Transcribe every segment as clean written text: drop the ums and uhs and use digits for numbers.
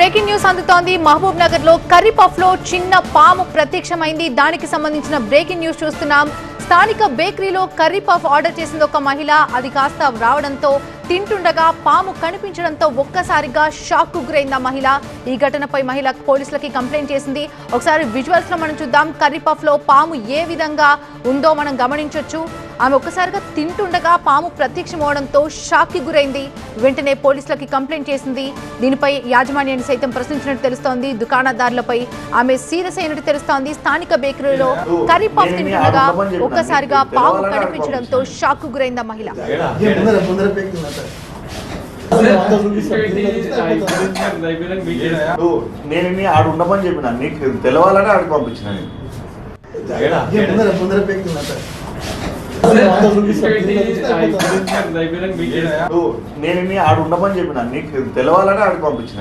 Breaking news అందుతోంది. మహబూబ్ నగర్ లో curry puff లో చిన్న పాము ప్రత్యక్షమైంది. దానికి సంబంధించిన బ్రేకింగ్ న్యూస్ చూస్తున్నాం. స్థానిక బేకరీలో కర్రీ పఫ్ ఆర్డర్ చేసింది ఒక మహిళ. అది కాస్త రావడంతో తింటుండగా పాము కనిపించడంతో ఒక్కసారిగా షాక్ కు గురైంది ఆ మహిళ. ఈ ఘటనపై మహిళ పోలీసులకి కంప్లైంట్ చేసింది. ఒకసారి విజువల్స్ లో మనం చూద్దాం. కర్రీ పఫ్ లో పాము ఏ విధంగా ఉందో మనం గమనించొచ్చు. ఆమె ఒక్కసారిగా తింటుండగా పాము ప్రత్యక్షమవడంతో షాక్ కి గురైంది. వెంటనే పోలీసులకి కంప్లైంట్ చేసింది. దీనిపై యాజమాన్యాన్ని సైతం ప్రశ్నించినట్టు తెలుస్తోంది. దుకాణదారులపై ఆమె సీరియస్ అయినట్టు తెలుస్తోంది. స్థానిక బేకరీలో కర్రీ పఫ్ తింటుండగా ఒక్కసారిగా పాము కనిపించడంతో షాక్ కు గురైంది ఆ మహిళ. నేను ఆడు ఉండమని చెప్పిన, నీకు తెలవాలని ఆడికి పంపించిన. నేను ఆడు ఉండమని చెప్పిన, నీకు తెలవాలని ఆడికి పంపించిన.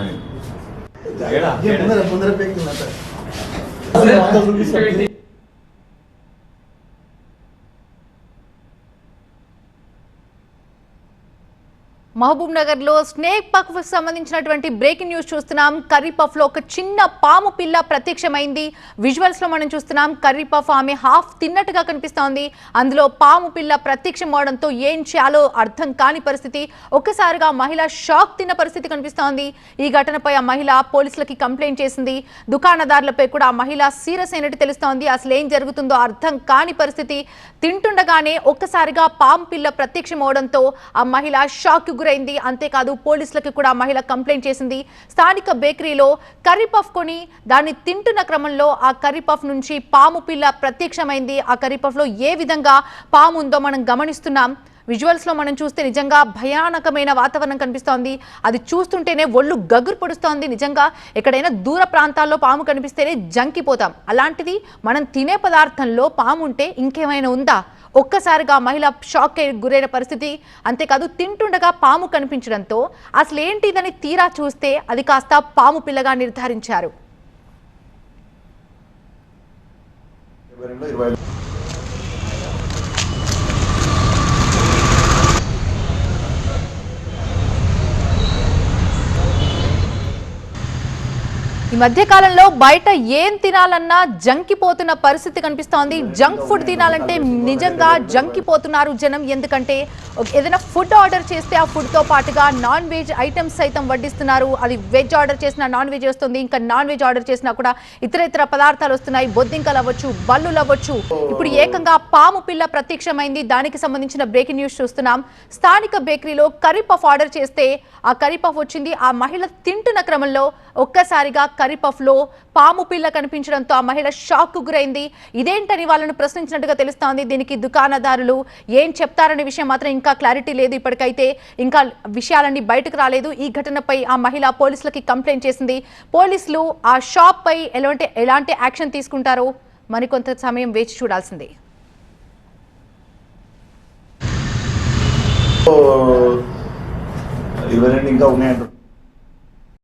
మహబూబ్ నగర్ లో స్నేక్ పఫ్ సంబంధించినటువంటి బ్రేకింగ్ న్యూస్ చూస్తున్నాం. కర్రీ పఫ్ లో ఒక చిన్న పాము పిల్ల ప్రత్యక్షమైంది. విజువల్స్ లో మనం చూస్తున్నాం. కర్రీ పఫ్ ఆమె హాఫ్ తిన్నట్టుగా కనిపిస్తోంది. అందులో పాము పిల్ల ప్రత్యక్షం అవడంతో ఏం చేయాలో అర్థం కాని పరిస్థితి. ఒక్కసారిగా మహిళ షాక్ తిన్న పరిస్థితి కనిపిస్తోంది. ఈ ఘటనపై ఆ మహిళ పోలీసులకి కంప్లైంట్ చేసింది. దుకాణదారులపై కూడా ఆ మహిళ సీరియస్ అయినట్టు తెలుస్తోంది. అసలు ఏం జరుగుతుందో అర్థం కాని పరిస్థితి. తింటుండగానే ఒక్కసారిగా పాము పిల్ల ప్రత్యక్షం అవడంతో ఆ మహిళ షాక్ గురైంది. అంతేకాదు పోలీసులకు కూడా మహిళ కంప్లైంట్ చేసింది. స్థానిక బేకరీలో కర్రీ పఫ్ కొని దాన్ని తింటున్న క్రమంలో ఆ కర్రీ పఫ్ నుంచి పాము పిల్ల ప్రత్యక్షమైంది. ఆ కర్రీ పఫ్ లో ఏ విధంగా పాము ఉందో మనం గమనిస్తున్నాం. విజువల్స్ లో మనం చూస్తే నిజంగా భయానకమైన వాతావరణం కనిపిస్తోంది. అది చూస్తుంటేనే ఒళ్ళు గగురు పొడుస్తోంది. నిజంగా ఎక్కడైనా దూర ప్రాంతాల్లో పాము కనిపిస్తేనే జంకిపోతాం. అలాంటిది మనం తినే పదార్థంలో పాము ఉంటే ఇంకేమైనా ఉందా? ఒక్కసారిగా మహిళ షాక్ గురైన పరిస్థితి. అంతేకాదు తింటుండగా పాము కనిపించడంతో అసలు ఏంటిదని తీరా చూస్తే అది కాస్త పాము పిల్లగా నిర్ధారించారు. ఈ మధ్య కాలంలో బయట ఏం తినాలన్నా జంకిపోతున్న పరిస్థితి కనిపిస్తోంది. జంక్ ఫుడ్ తినాలంటే నిజంగా జంకిపోతున్నారు జనం. ఎందుకంటే ఏదైనా ఫుడ్ ఆర్డర్ చేస్తే ఆ ఫుడ్ తో పాటుగా నాన్ వెజ్ ఐటమ్స్ సైతం వడ్డిస్తున్నారు. అది వెజ్ ఆర్డర్ చేసినా నాన్ వెజ్ వస్తుంది. ఇంకా నాన్ వెజ్ ఆర్డర్ చేసినా కూడా ఇతర పదార్థాలు వస్తున్నాయి. బొద్దింకలు అవ్వచ్చు, బల్లులు అవ్వచ్చు. ఇప్పుడు ఏకంగా పాము పిల్ల ప్రత్యక్షమైంది. దానికి సంబంధించిన బ్రేకింగ్ న్యూస్ చూస్తున్నాం. స్థానిక బేకరీలో కర్రీ పఫ్ ఆర్డర్ చేస్తే ఆ కర్రీ పఫ్ వచ్చింది. ఆ మహిళ తింటున్న క్రమంలో ఒక్కసారిగా కర్రీ పఫ్ లో పాము పిల్ల కనిపించడంతో ఆ మహిళ షాక్ కు గురైంది. ఇదేంటని వాళ్ళను ప్రశ్నించినట్టుగా తెలుస్తోంది. దీనికి దుకాణదారులు ఏం చెప్తారనే విషయం మాత్రం ఇంకా క్లారిటీ లేదు. ఇప్పటికైతే ఇంకా విషయాలన్నీ బయటకు రాలేదు. ఈ ఘటనపై ఆ మహిళ పోలీసులకి కంప్లైంట్ చేసింది. పోలీసులు ఆ షాప్ పై ఎలాంటి యాక్షన్ తీసుకుంటారో మరికొంత సమయం వేచి చూడాల్సిందే. ఇవన్నీ ఇంకా ఉన్నాయంటారు.